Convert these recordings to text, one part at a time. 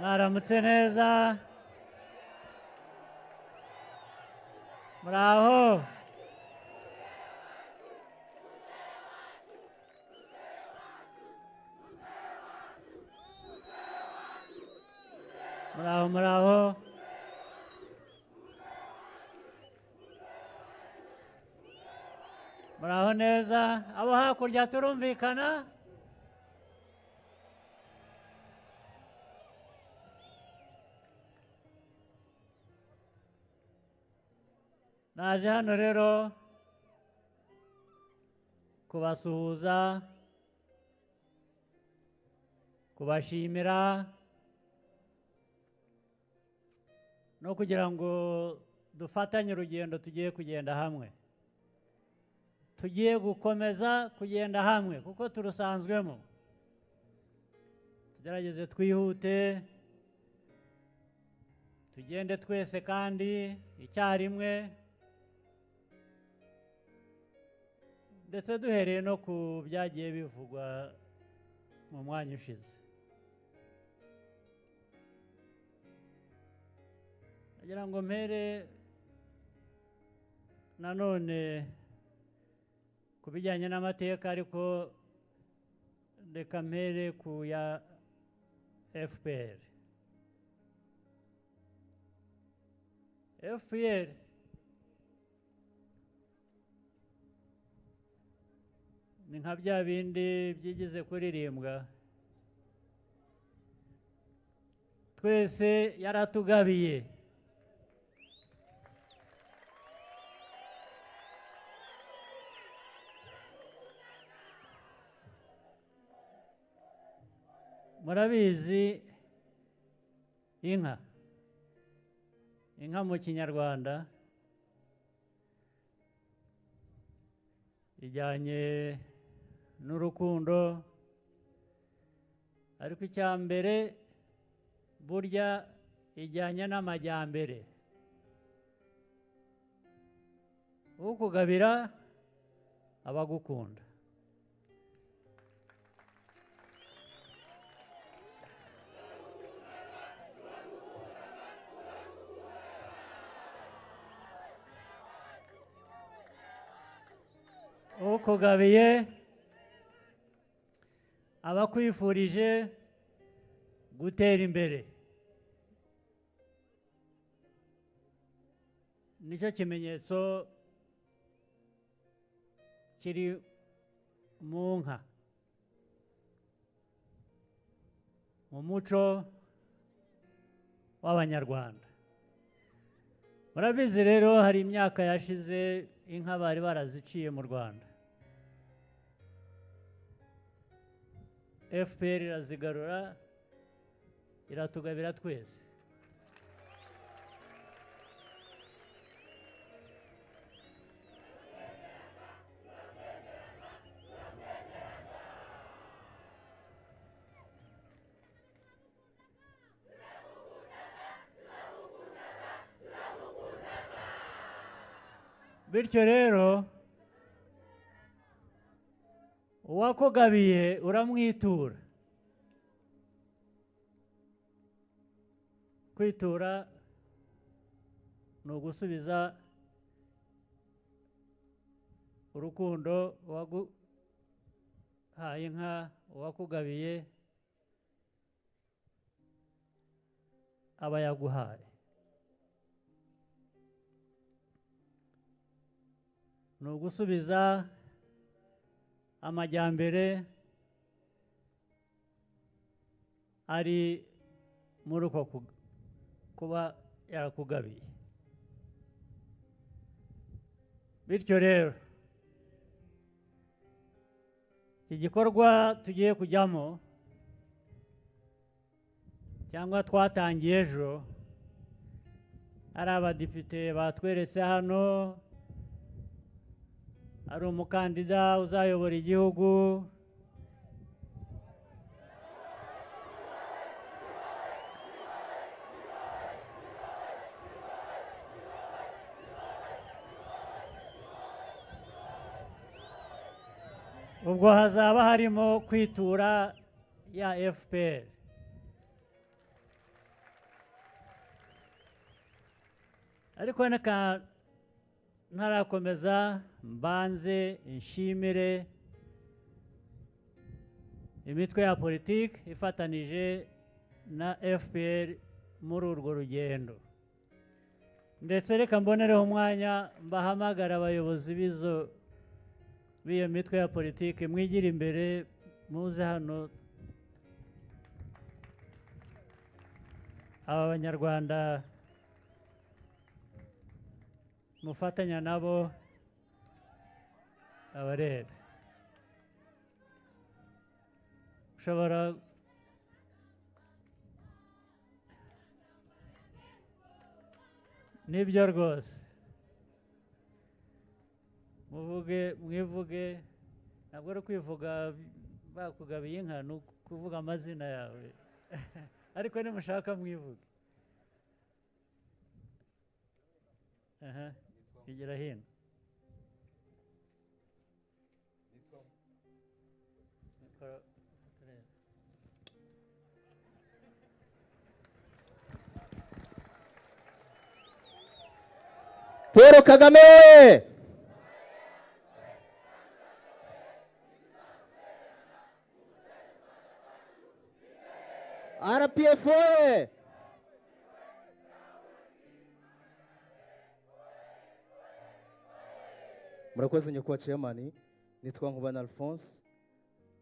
mwaramutse neza muraho muraho muraho muraho neza abo hakurya turumvikana naje hano rero kubasuhuza kubashimira no kugira ngo dufatanye urugendo tugiye kugenda hamwe tugiye gukomeza kugenda hamwe kuko turusanzwemo tugerageze twihute tugende twese kandi icyarimwe ndetse duhereye no ku byagiye bivugwa mu mwanya ushize nagira ngo mpere nanone ku bijyanye n'amateka ariko reka mpere ku ya FPR ni nka bya bindi byigeze kuririmbwa twese yaratugabiye murabizi inka mu kinyarwanda ijyanye n'urukundo ariko icya mbere burya ijyanye n'amajyambere ukugabira abagukunda ukugabiye abakwifurije gutera imbere nicyo kimenyetso kiri mu nka mu muco w'abanyarwanda murabizi rero hari imyaka yashize inka bari baraziciye mu Rwanda FPR irazigarura iratugabira twese bityo rero uwakugabiye uramwitura kwitura ni ugusubiza urukundo uwaguhaye inka uwakugabiye aba yaguhaye ni ugusubiza amajyambere ari muri uko kuba yarakugabiye bityo rero iki gikorwa tugiye kujyamo cyangwa twatangiye ejo ari abadepite batweretse hano ari umukandida uzayobora igihugu ubwo hazaba harimo kwitura ya FPR ariko ntarakomeza mbanze nshimire imitwe ya politiki ifatanije na FPR muri urwo rugendo, ndetse reka mbonereho umwanya mbahamagara abayobozi b'iyo mitwe ya politiki, mwigira imbere muze hano. Aba banyarwanda mufatanya nabo abarebe, ushobora nibyo rwose, mwivuge, ntabwo ari kwivuga bakugabiye inka, ni ukuvuga amazina yawe ariko nimushaka mwivuge. Igira hino. Paul Kagame! RPF! Murakoze nyakubahwa chairman, nitwa Nkubana Alphonse,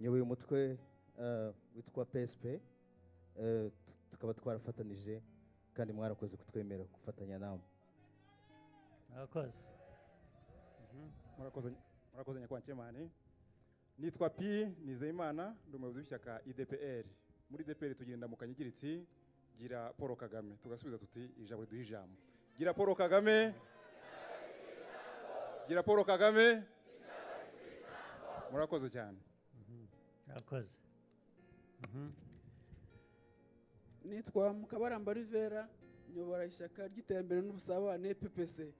nyoboye umutwe witwa PSP, tukaba twarafatanije kandi mwarakoze kutwemera gufatanya namwe. Murakoze. Murakoze nyakubahwa chairman, nitwa P Nizeyimana, ndi umuyobozi w'ishyaka IDPR. Muri IDPR tugenda mu kanyigiritsi gira Paul Kagame, tugasubiza tuti ijambo riduha ijambo. Gira Paul Kagame, gira Paul Kagame. Murakoze cyane. Murakoze. Nitwa Mukabaramba Rivera, nyobora ishyaka ry'iterambere n'ubusabane PPC.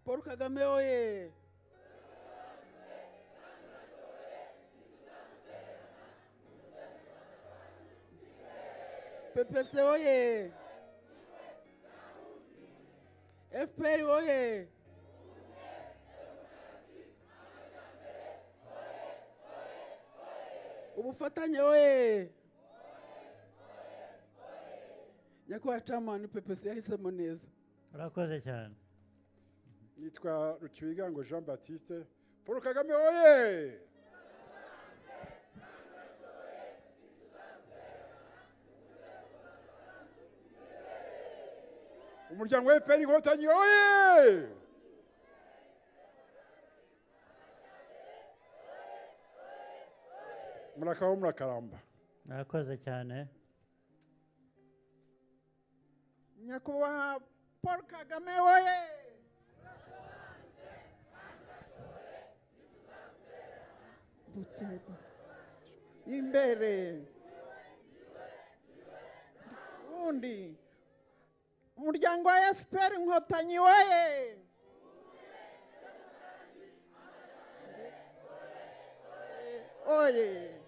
Paul Kagame oye! PPC oye! FPR oye! Ubufatanye oye! Nyakubahwa chairman, PPC yahisemo neza. Murakoze cyane. Nitwa Rukibigango Jean Baptiste. Paul Kagame oye! Umuryango wa FPR Inkotanyi oye! Murakabaho murakaramba. Murakoze cyane. Nyakubahwa Paul Kagame oye! Butego imbere undi umuryango wa FPR Inkotanyi oye! Oye!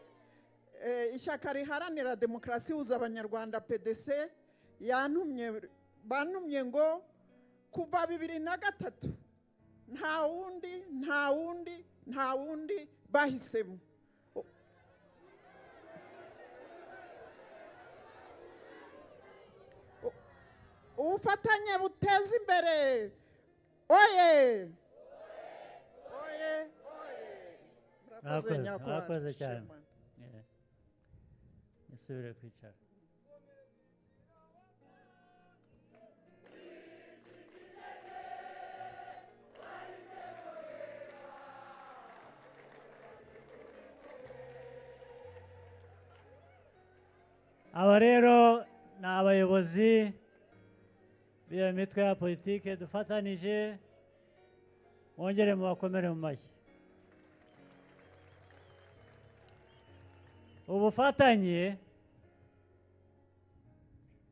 Ishyaka riharanira demokarasi huza abanyarwanda PDC bantumye ngo kuva 2003 nta wundi bahisemo. Ubufatanye buteza imbere oye! Oye! Murakoze cyane. Nisubire kwicara. Aba rero ni abayobozi b'iyo mitwe ya politiki dufatanije, mwongere mubakomere mu mashyi. Ubufatanye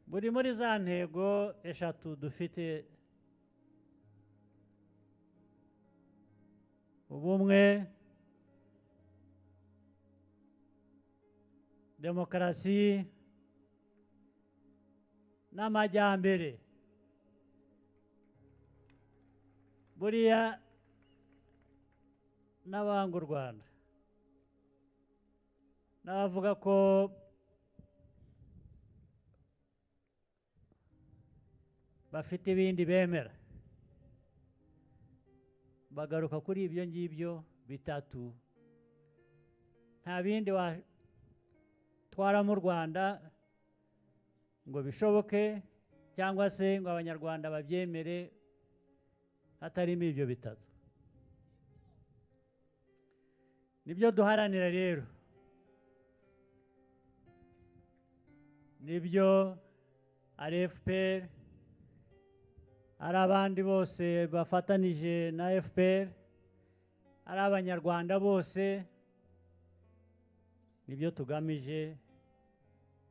buri muri za ntego eshatu dufite: ubumwe, demokarasi n'amajyambere. buriya n'abanga u Rwanda n'abavuga ko bafite ibindi bemera bagaruka kuri ibyo ngibyo bitatu nta bindi watwara mu Rwanda ngo bishoboke cyangwa se ngo abanyarwanda babyemere hatarimo ibyo bitatu nibyo duharanira rero nibyo ari FPR ari abandi bose bafatanije na FPR ari abanyarwanda bose nibyo tugamije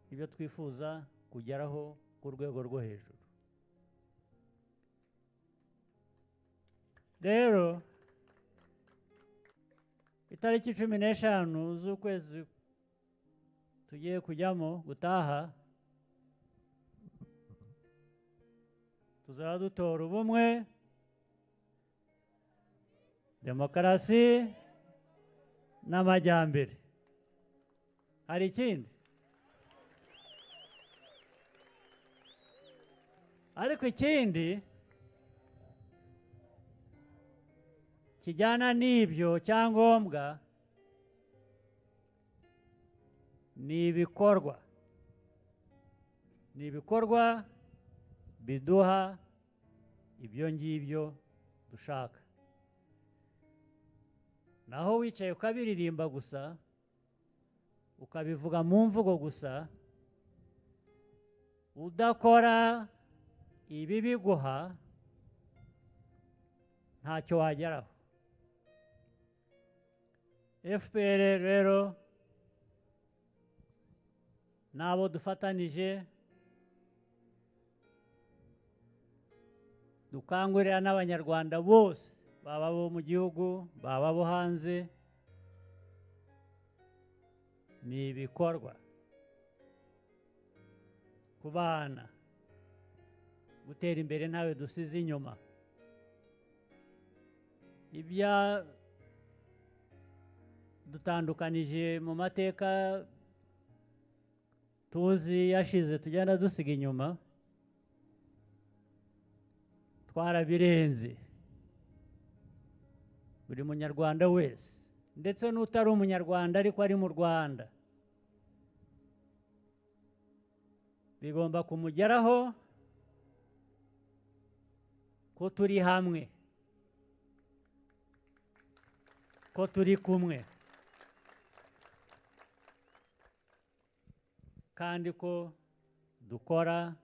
nibyo twifuza kugeraho ku rwego rwo hejuru rero itariki 15 z'ukwezi tugiye kujyamo gutaha tuzaba dutora ubumwe demokarasi n'amajyambere hari ikindi ariko ikindi kijyana n'ibyo cyangombwa ni ibikorwa biduha ibyo ngibyo dushaka naho wicaye ukabiririmba gusa ukabivuga mu mvugo gusa udakora ibi biguha ntacyo wageraho FPR rero n'abo dufatanije dukangurira n'abanyarwanda bose baba bo mu gihugu baba bo hanze ni ibikorwa ku bana gutera imbere ntawe dusize inyuma ibya dutandukanije mu mateka tuzi yashize tugenda dusiga inyuma twarabirenze buri munyarwanda wese ndetse n'utari umunyarwanda ariko ari mu Rwanda bigomba kumugeraho ko turi hamwe ko turi kumwe kandi ko dukora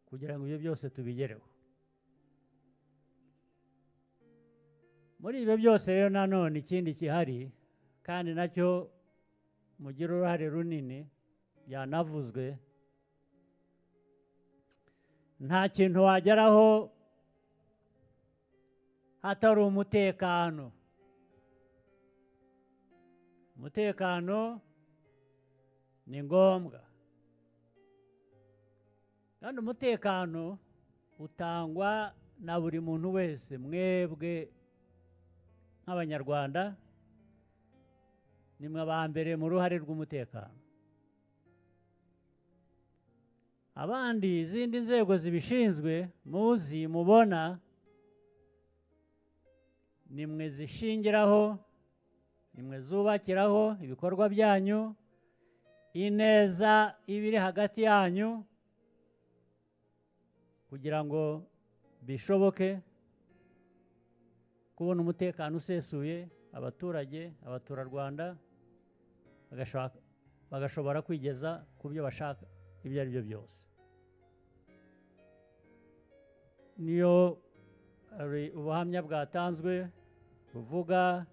kugira ngo ibyo byose tubigereho muri ibyo byose rero nanone ikindi gihari kandi nacyo mugira uruhare runini byanavuzwe nta kintu wageraho hatari umutekano ni ngombwa kandi umutekano utangwa na buri muntu wese mwebwe nk'abanyarwanda nimwe aba mbere mu ruhare rw'umutekano abandi izindi nzego zibishinzwe muzi mubona nimwe zishingiraho nimwe zubakiraho ibikorwa byanyu ineza ibiri hagati yanyu kugira ngo bishoboke kubona umutekano usesuye abaturage abaturarwanda bagashobora kwigeza ku byo bashaka ibyo ari byo byose niyo ubuhamya bwatanzwe buvuga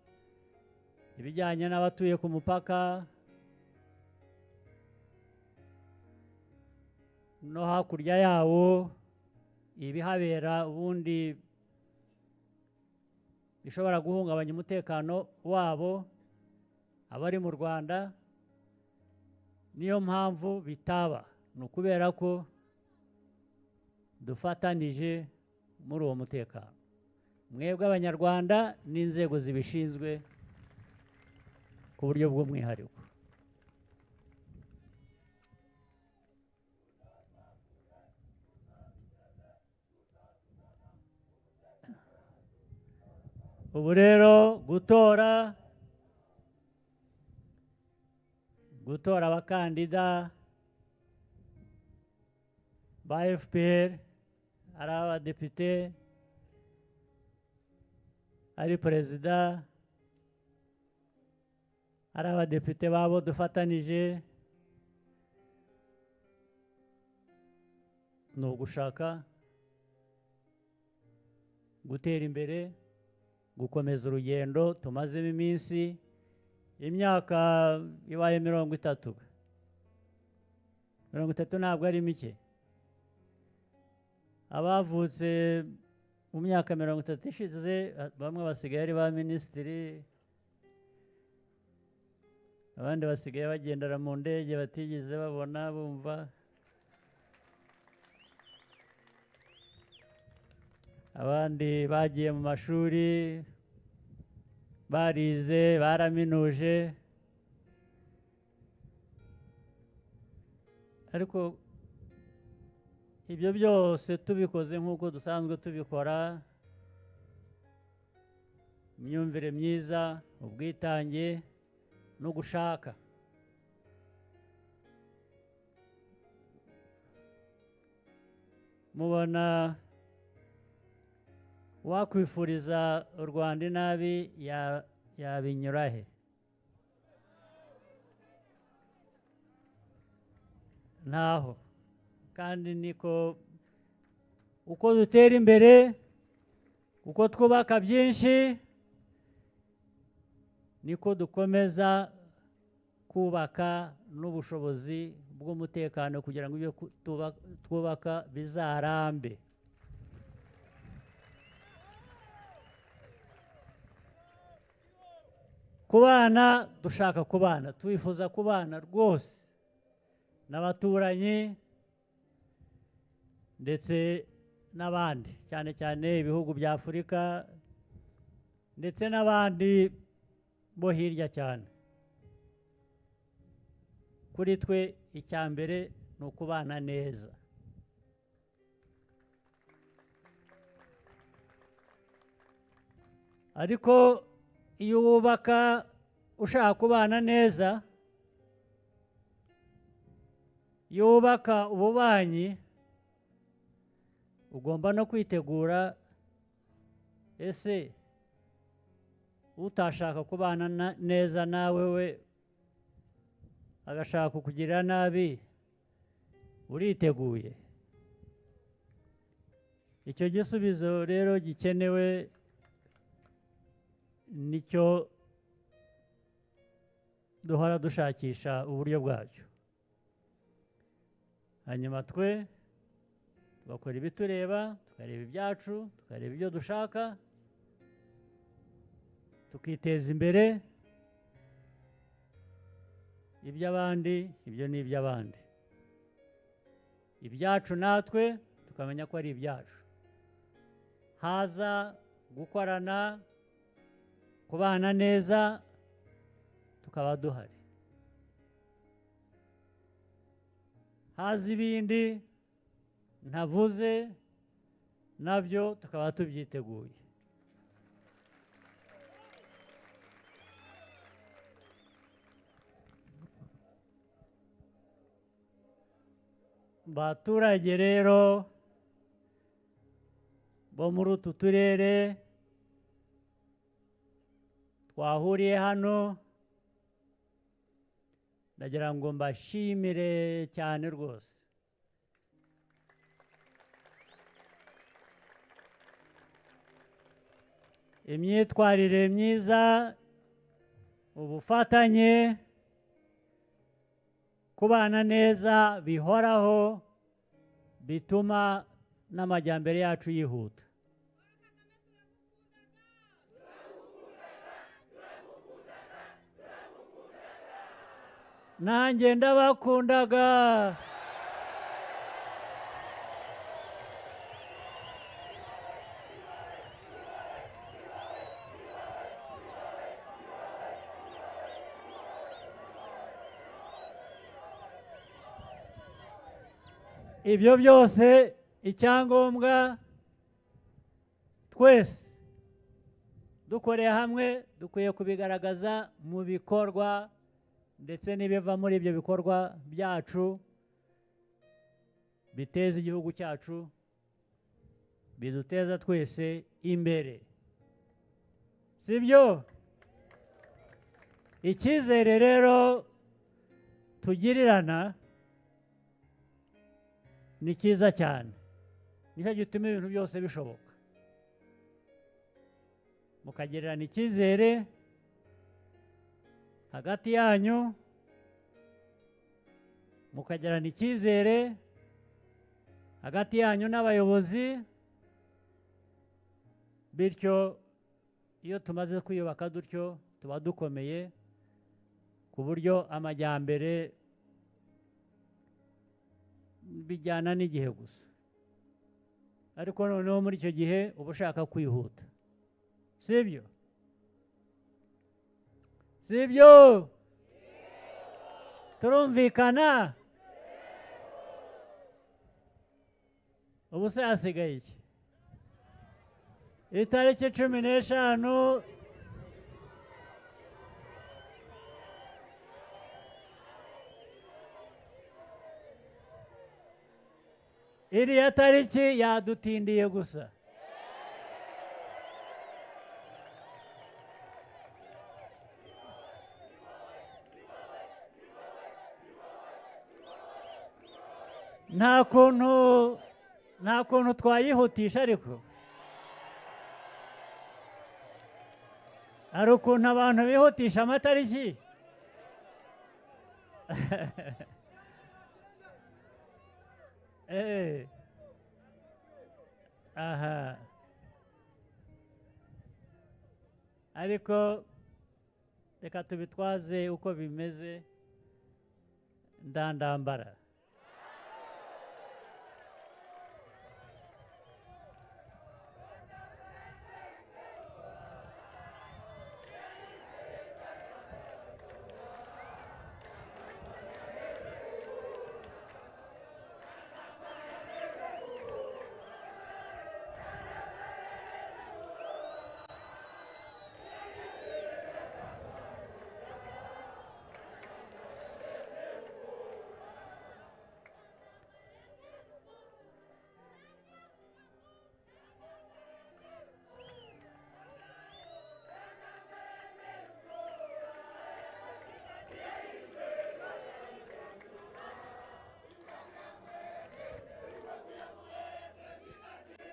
ibijyanye n'abatuye ku mupaka no hakurya yawo ibihabera ubundi bishobora guhungabanya umutekano wabo abari mu Rwanda niyo mpamvu bitaba ni ukubera ko dufatanije muri uwo mutekano, mwebwe abanyarwanda n'inzego zibishinzwe ku buryo bw'umwihariko. ubu rero gutora abakandida ba FPR, ari abadepite, ari perezida, ari abadepite babo dufatanije, ni ugushaka gutera imbere, gukomeza urugendo tumazemo iminsi, imyaka ibaye 30. 30 ntabwo ari mike. Abavutse mu myaka 30 ishize bamwe basigaye ari ba minisitiri, abandi basigaye bagendera mu ndege batigeze babona bumva, abandi bagiye mu mashuri barize baraminuje, ariko ibyo byose tubikoze nk'uko dusanzwe tubikora, imyumvire myiza, ubwitange no gushaka, mubona wakwifuriza u Rwanda inabi yabinyura he? Ntaho. Kandi niko uko dutera imbere, uko twubaka byinshi, niko dukomeza kubaka n'ubushobozi bw'umutekano kugira ngo ibyo twubaka bizarambe. Kubana, dushaka kubana, twifuza kubana rwose n'abaturanyi ndetse n'abandi, cyane cyane ibihugu bya Afurika ndetse n'abandi bo hirya cyane. Kuri twe icya mbere ni ukubana neza. Ariko iyo wubaka ushaka kubana neza, iyo wubaka ububanyi, ugomba no kwitegura, ese utashaka kubana neza nawe we agashaka kukugirira nabi, uriteguye? Icyo gisubizo rero gikenewe nicyo duhora dushakisha uburyo bwacyo. Hanyuma twe tugakora ibitureba, tukareba ibyacu, tukareba ibyo dushaka, tukiteza imbere, iby'abandi ibyo ni iby'abandi, ibyacu natwe tukamenya ko ari ibyacu. Haza gukorana, kubana neza, tukaba duhari. Haza ibindi ntavuze, nabyo tukaba tubyiteguye. Baturage rero bo muri utu turere twahuriye hano, ndagira ngo mbashimire cyane rwose. Imyitwarire myiza, ubufatanye, kubana neza bihoraho bituma n'amajyambere yacu yihuta. Nanjye ndabakundaga. ibyo byose icyangombwa twese dukoreye hamwe dukwiye kubigaragaza mu bikorwa ndetse n'ibiva muri ibyo bikorwa byacu biteza igihugu cyacu biduteza twese imbere sibyo icyizere rero tugirirana ni cyiza cyane nicyo gituma ibintu byose bishoboka mukagirirana icyizere hagati yanyu mukagirana icyizere hagati yanyu n'abayobozi bityo iyo tumaze kwiyubaka dutyo tuba dukomeye ku buryo amajyambere bijyana n'igihe gusa ariko noneho muri icyo gihe uba ushaka kwihuta sibyo sibyo turumvikana ubu se hasigaye iki itariki 15 iriya tariki yadutindiye gusa nta kuntu twayihutisha ariko hari ukuntu abantu bihutisha amatariki aha ariko reka tubitwaze uko bimeze ndandambara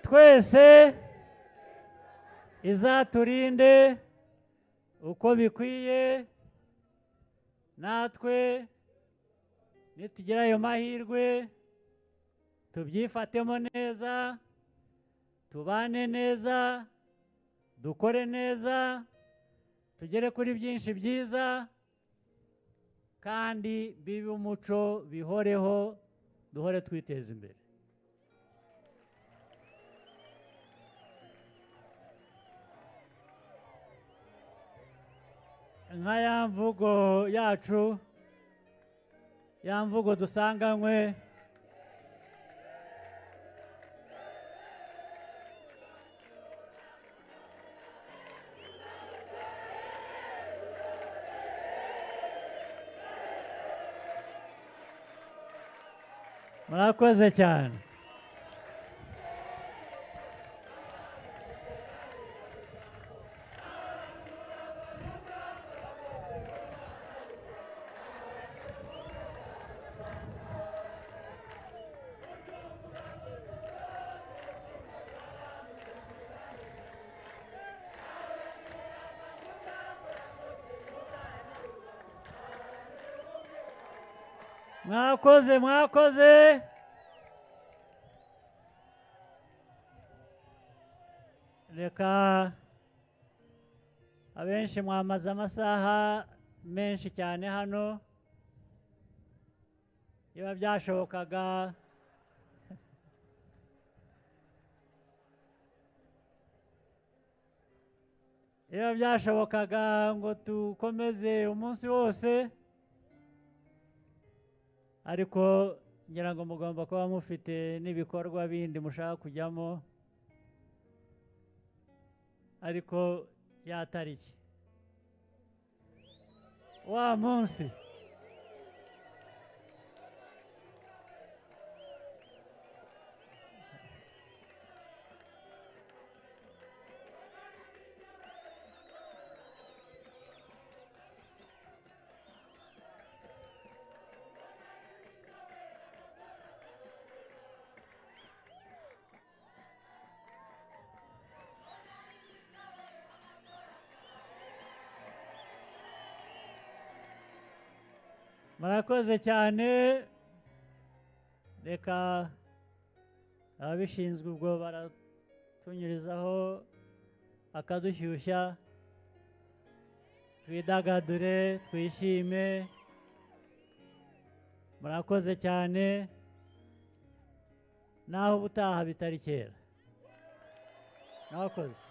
twese izaturinde uko bikwiye natwe nitugira ayo mahirwe tubyifatemo neza tubane neza dukore neza tugere kuri byinshi byiza kandi bibe umuco bihoreho duhore twiteza imbere nka ya mvugo yacu ya mvugo dusanganywe murakoze cyane mwakoze reka abenshi mwamaze amasaha menshi cyane hano iyo byashobokaga ngo dukomeze umunsi wose ariko ngira ngo mugomba kuba mufite n'ibikorwa bindi mushaka kujyamo ariko ya tariki wa munsi murakoze cyane reka ababishinzwe ubwo baratunyurizaho akadushyushya twidagadure twishime murakoze cyane naho ubutaha bitari kera murakoze